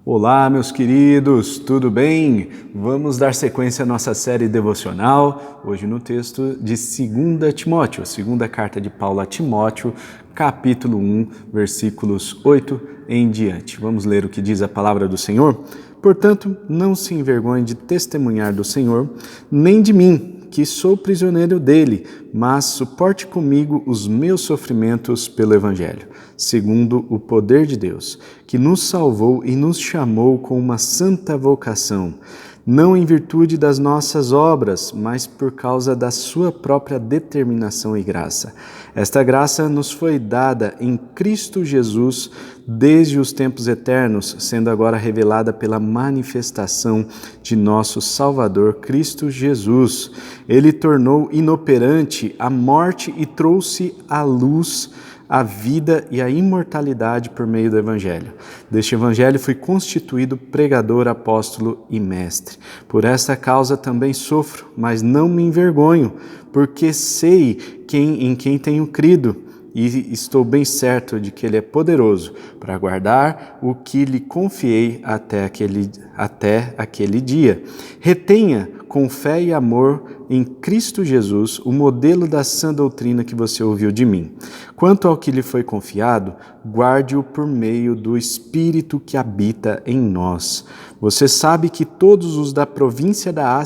Olá, meus queridos, tudo bem? Vamos dar sequência à nossa série devocional, hoje no texto de 2 Timóteo, segunda carta de Paulo a Timóteo, capítulo 1, versículos 8 em diante. Vamos ler o que diz a palavra do Senhor? Portanto, não se envergonhe de testemunhar do Senhor, nem de mim, que sou prisioneiro dele, mas suporte comigo os meus sofrimentos pelo Evangelho, segundo o poder de Deus, que nos salvou e nos chamou com uma santa vocação, não em virtude das nossas obras, mas por causa da sua própria determinação e graça. Esta graça nos foi dada em Cristo Jesus desde os tempos eternos, sendo agora revelada pela manifestação de nosso Salvador Cristo Jesus. Ele tornou inoperante a morte e trouxe à luz a vida e a imortalidade por meio do Evangelho. Deste Evangelho fui constituído pregador, apóstolo e mestre. Por esta causa também sofro, mas não me envergonho, porque sei em quem tenho crido, e estou bem certo de que Ele é poderoso para guardar o que lhe confiei até aquele dia. Retenha com fé e amor em Cristo Jesus o modelo da sã doutrina que você ouviu de mim. Quanto ao que lhe foi confiado, guarde-o por meio do Espírito que habita em nós. Você sabe que todos os da província da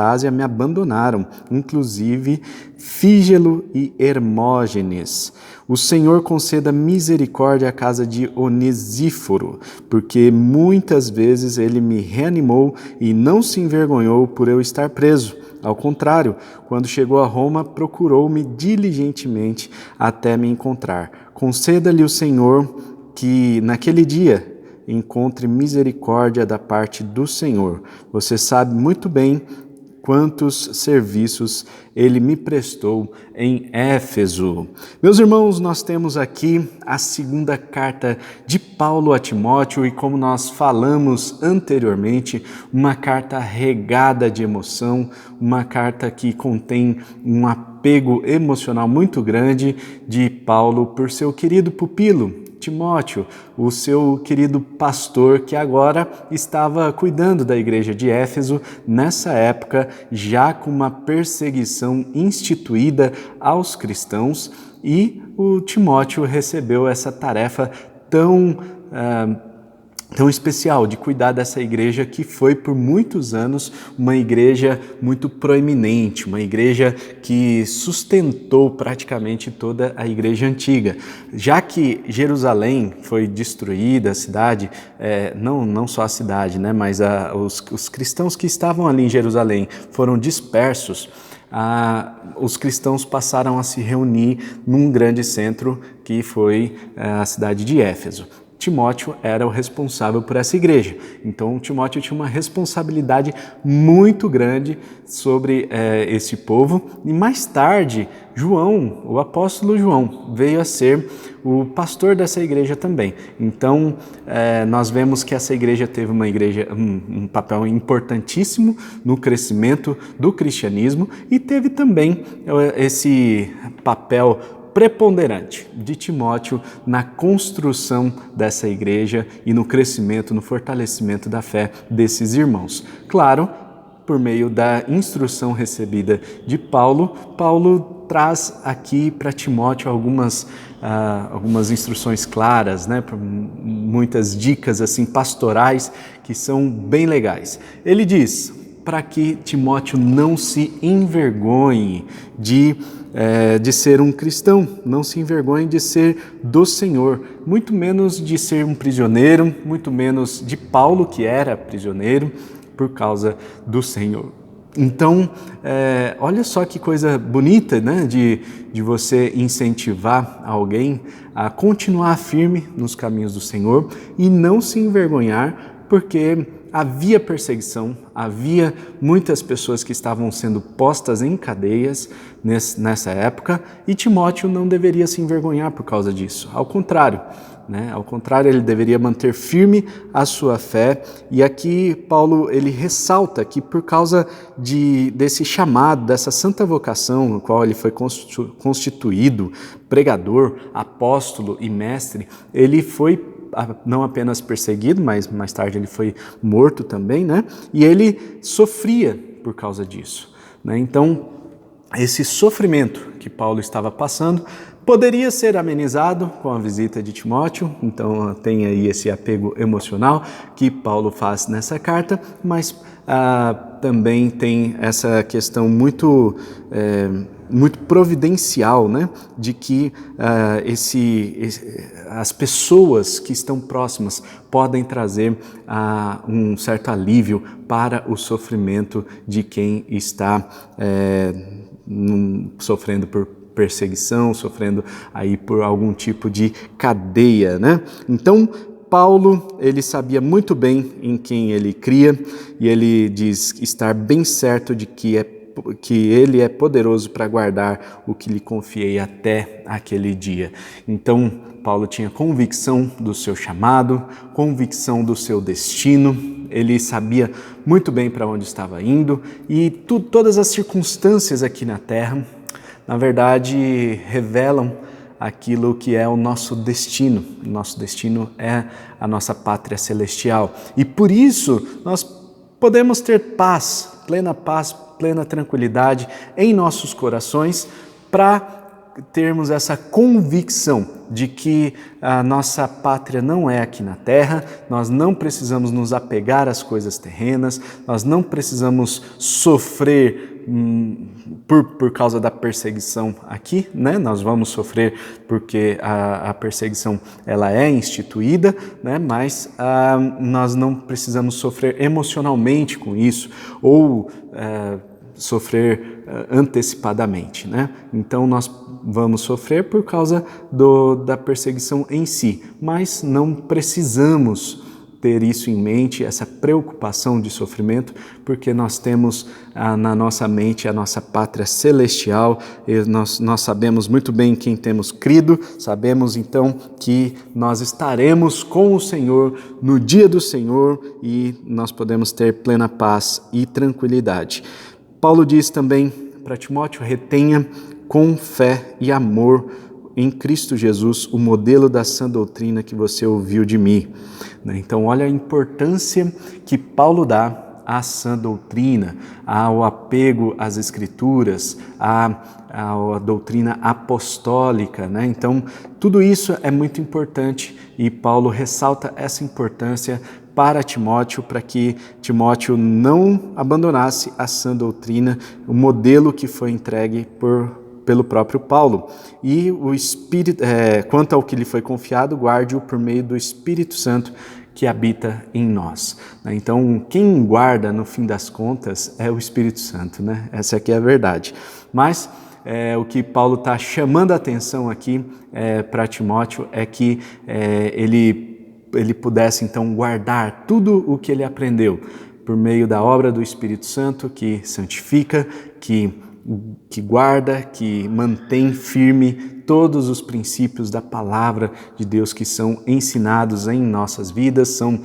Ásia me abandonaram, inclusive Fígelo e Hermógenes. O Senhor conceda misericórdia à casa de Onesíforo, porque muitas vezes ele me reanimou e não se envergonhou por eu estar preso. Ao contrário, quando chegou a Roma, procurou-me diligentemente até me encontrar. Conceda-lhe o Senhor que, naquele dia, encontre misericórdia da parte do Senhor. Você sabe muito bem quantos serviços ele me prestou em Éfeso. Meus irmãos, nós temos aqui a segunda carta de Paulo a Timóteo e, como nós falamos anteriormente, uma carta regada de emoção, uma carta que contém um apego emocional muito grande de Paulo por seu querido pupilo, Timóteo, o seu querido pastor que agora estava cuidando da igreja de Éfeso, nessa época já com uma perseguição instituída aos cristãos, e o Timóteo recebeu essa tarefa tão especial de cuidar dessa igreja que foi por muitos anos uma igreja muito proeminente, uma igreja que sustentou praticamente toda a igreja antiga. Já que Jerusalém foi destruída, a cidade, não só a cidade, né, mas os cristãos que estavam ali em Jerusalém foram dispersos, os cristãos passaram a se reunir num grande centro que foi a cidade de Éfeso. Timóteo era o responsável por essa igreja. Então, Timóteo tinha uma responsabilidade muito grande sobre esse povo. E mais tarde, João, o apóstolo João, veio a ser o pastor dessa igreja também. Então, nós vemos que essa igreja teve um papel importantíssimo no crescimento do cristianismo e teve também esse papel preponderante de Timóteo na construção dessa igreja e no crescimento, no fortalecimento da fé desses irmãos. Claro, por meio da instrução recebida de Paulo, Paulo traz aqui para Timóteo algumas instruções claras, né? Muitas dicas assim pastorais que são bem legais. Ele diz para que Timóteo não se envergonhe de ser um cristão, não se envergonhe de ser do Senhor, muito menos de ser um prisioneiro, muito menos de Paulo, que era prisioneiro, por causa do Senhor. Então, olha só que coisa bonita, né, de você incentivar alguém a continuar firme nos caminhos do Senhor e não se envergonhar, porque havia perseguição, havia muitas pessoas que estavam sendo postas em cadeias nessa época, e Timóteo não deveria se envergonhar por causa disso. Ao contrário, né? Ao contrário, ele deveria manter firme a sua fé. E aqui Paulo ele ressalta que por causa desse chamado, dessa santa vocação no qual ele foi constituído pregador, apóstolo e mestre, ele foi não apenas perseguido, mas mais tarde ele foi morto também, né? E ele sofria por causa disso, né? Então, esse sofrimento que Paulo estava passando poderia ser amenizado com a visita de Timóteo, então tem aí esse apego emocional que Paulo faz nessa carta, mas também tem essa questão muito providencial, né, de que as pessoas que estão próximas podem trazer um certo alívio para o sofrimento de quem está sofrendo por perseguição, sofrendo aí por algum tipo de cadeia, né? Então, Paulo, ele sabia muito bem em quem ele cria e ele diz estar bem certo de que ele é poderoso para guardar o que lhe confiei até aquele dia. Então, Paulo tinha convicção do seu chamado, convicção do seu destino, ele sabia muito bem para onde estava indo e todas as circunstâncias aqui na terra, na verdade, revelam aquilo que é o nosso destino. Nosso destino é a nossa pátria celestial. E por isso nós podemos ter paz, plena tranquilidade em nossos corações para termos essa convicção de que a nossa pátria não é aqui na terra, nós não precisamos nos apegar às coisas terrenas, nós não precisamos sofrer por causa da perseguição aqui, né? Nós vamos sofrer porque a perseguição ela é instituída, né? Mas nós não precisamos sofrer emocionalmente com isso ou sofrer antecipadamente, né? Então nós vamos sofrer por causa da perseguição em si, mas não precisamos ter isso em mente, essa preocupação de sofrimento, porque nós temos na nossa mente a nossa pátria celestial, e nós sabemos muito bem em quem temos crido, sabemos então que nós estaremos com o Senhor no dia do Senhor e nós podemos ter plena paz e tranquilidade. Paulo diz também para Timóteo: retenha com fé e amor em Cristo Jesus o modelo da sã doutrina que você ouviu de mim. Então, olha a importância que Paulo dá à sã doutrina, ao apego às Escrituras, à doutrina apostólica, né? Então, tudo isso é muito importante e Paulo ressalta essa importância para Timóteo, para que Timóteo não abandonasse a sã doutrina, o modelo que foi entregue pelo próprio Paulo. E o Espírito, quanto ao que lhe foi confiado, guarde-o por meio do Espírito Santo que habita em nós. Então, quem guarda, no fim das contas, é o Espírito Santo, né? Essa aqui é a verdade. Mas o que Paulo está chamando a atenção aqui para Timóteo é que ele pudesse, então, guardar tudo o que ele aprendeu por meio da obra do Espírito Santo, que santifica, que guarda, que mantém firme todos os princípios da palavra de Deus que são ensinados em nossas vidas, são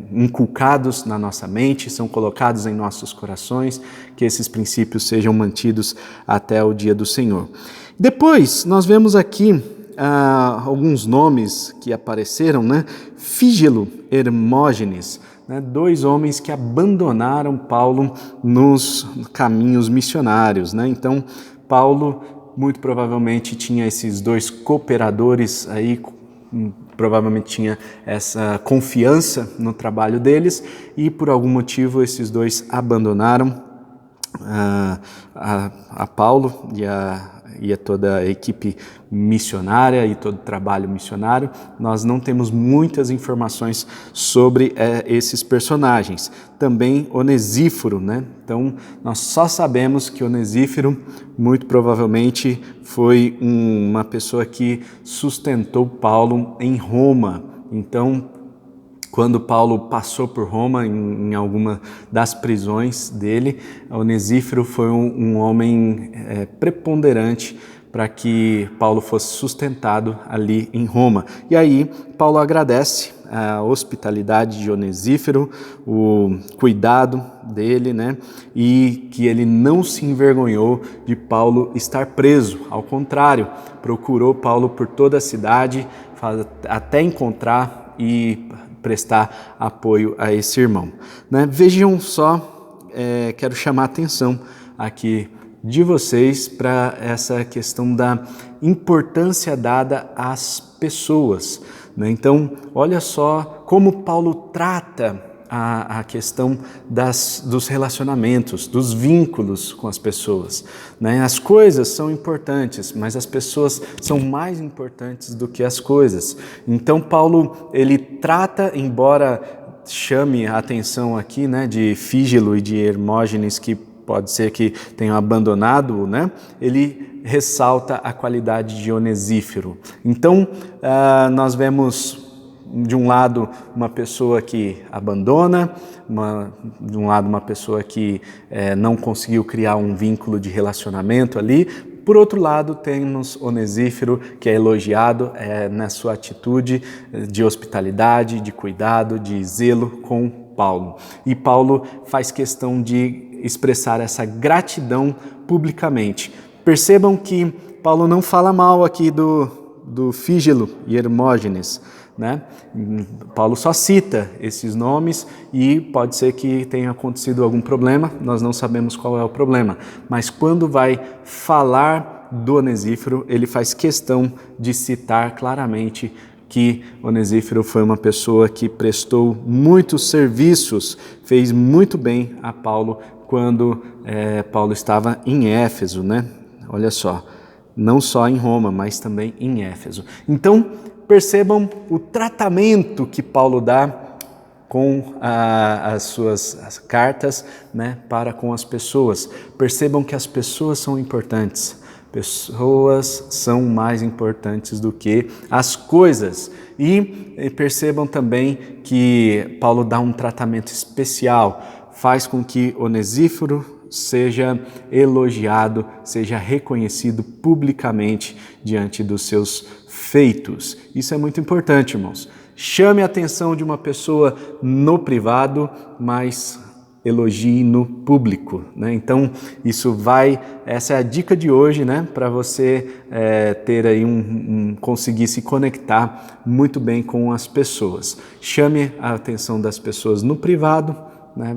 inculcados na nossa mente, são colocados em nossos corações, que esses princípios sejam mantidos até o dia do Senhor. Depois, nós vemos aqui alguns nomes que apareceram, né? Fígelo, Hermógenes, né? Dois homens que abandonaram Paulo nos caminhos missionários, né? Então, Paulo muito provavelmente tinha esses dois cooperadores aí, provavelmente tinha essa confiança no trabalho deles e por algum motivo esses dois abandonaram a Paulo e a toda a equipe missionária e todo o trabalho missionário. Nós não temos muitas informações sobre esses personagens. Também Onesíforo, né? Então, nós só sabemos que Onesíforo muito provavelmente foi uma pessoa que sustentou Paulo em Roma. Então, quando Paulo passou por Roma, em alguma das prisões dele, Onesíforo foi um homem preponderante para que Paulo fosse sustentado ali em Roma. E aí, Paulo agradece a hospitalidade de Onesíforo, o cuidado dele, né? E que ele não se envergonhou de Paulo estar preso. Ao contrário, procurou Paulo por toda a cidade até encontrar e prestar apoio a esse irmão, né? Vejam só, quero chamar a atenção aqui de vocês para essa questão da importância dada às pessoas, né? Então, olha só como Paulo trata a questão dos relacionamentos, dos vínculos com as pessoas, né? As coisas são importantes, mas as pessoas são mais importantes do que as coisas. Então Paulo, ele trata, embora chame a atenção aqui, né, de Fígelo e de Hermógenes, que pode ser que tenham abandonado, né? Ele ressalta a qualidade de Onesíforo. Então, nós vemos, de um lado, uma pessoa que abandona, de um lado, uma pessoa que não conseguiu criar um vínculo de relacionamento ali. Por outro lado, temos Onesíforo, que é elogiado na sua atitude de hospitalidade, de cuidado, de zelo com Paulo. E Paulo faz questão de expressar essa gratidão publicamente. Percebam que Paulo não fala mal aqui do Fígelo e Hermógenes, né? Paulo só cita esses nomes e pode ser que tenha acontecido algum problema, nós não sabemos qual é o problema, mas quando vai falar do Onesíforo, ele faz questão de citar claramente que Onesíforo foi uma pessoa que prestou muitos serviços, fez muito bem a Paulo quando Paulo estava em Éfeso, né? Olha só, não só em Roma, mas também em Éfeso. Então, percebam o tratamento que Paulo dá com as suas cartas, né, para com as pessoas. Percebam que as pessoas são importantes. Pessoas são mais importantes do que as coisas. E percebam também que Paulo dá um tratamento especial, faz com que Onesíforo seja elogiado, seja reconhecido publicamente diante dos seus feitos. Isso é muito importante, irmãos. Chame a atenção de uma pessoa no privado, mas elogie no público, né? Então, essa é a dica de hoje, né? Para você ter aí conseguir se conectar muito bem com as pessoas. Chame a atenção das pessoas no privado, né?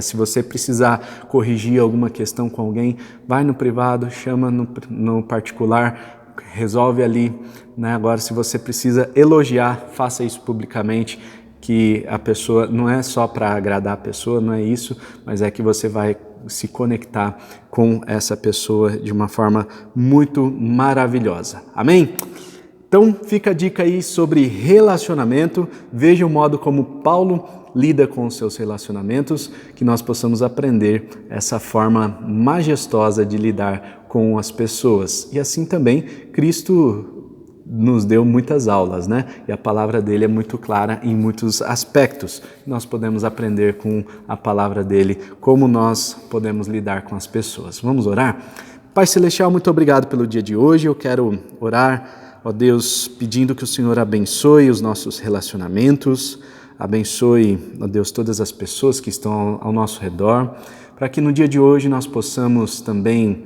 Se você precisar corrigir alguma questão com alguém, vai no privado, chama no particular, resolve ali, né? Agora, se você precisa elogiar, faça isso publicamente, que a pessoa, não é só para agradar a pessoa, não é isso, mas é que você vai se conectar com essa pessoa de uma forma muito maravilhosa. Amém? Então, fica a dica aí sobre relacionamento. Veja o modo como Paulo lida com os seus relacionamentos, que nós possamos aprender essa forma majestosa de lidar com as pessoas. E assim também, Cristo nos deu muitas aulas, né? E a palavra dele é muito clara em muitos aspectos. Nós podemos aprender com a palavra dele como nós podemos lidar com as pessoas. Vamos orar? Pai Celestial, muito obrigado pelo dia de hoje. Eu quero orar, ó Deus, pedindo que o Senhor abençoe os nossos relacionamentos, abençoe, ó Deus, todas as pessoas que estão ao nosso redor, para que no dia de hoje nós possamos também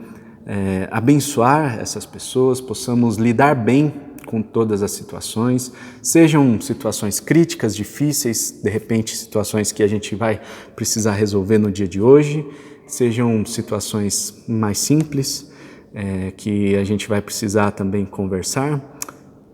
abençoar essas pessoas, possamos lidar bem com todas as situações, sejam situações críticas, difíceis, de repente situações que a gente vai precisar resolver no dia de hoje, sejam situações mais simples, que a gente vai precisar também conversar,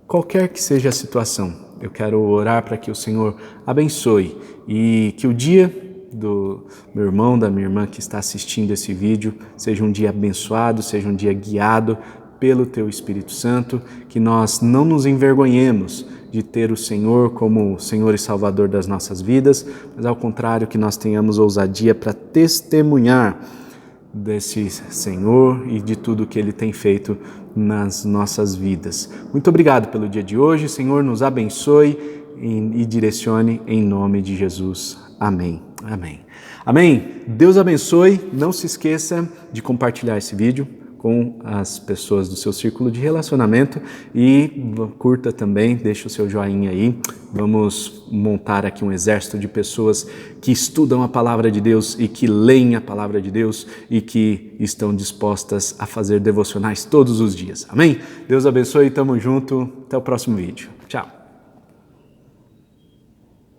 qualquer que seja a situação, eu quero orar para que o Senhor abençoe e que o dia do meu irmão, da minha irmã que está assistindo esse vídeo seja um dia abençoado, seja um dia guiado pelo Teu Espírito Santo, que nós não nos envergonhemos de ter o Senhor como Senhor e Salvador das nossas vidas, mas ao contrário, que nós tenhamos ousadia para testemunhar desse Senhor e de tudo que Ele tem feito nas nossas vidas. Muito obrigado pelo dia de hoje, Senhor, nos abençoe e direcione em nome de Jesus. Amém. Amém. Amém. Deus abençoe. Não se esqueça de compartilhar esse vídeo com as pessoas do seu círculo de relacionamento e curta também, deixa o seu joinha aí. Vamos montar aqui um exército de pessoas que estudam a palavra de Deus e que leem a palavra de Deus e que estão dispostas a fazer devocionais todos os dias. Amém? Deus abençoe, tamo junto, até o próximo vídeo. Tchau!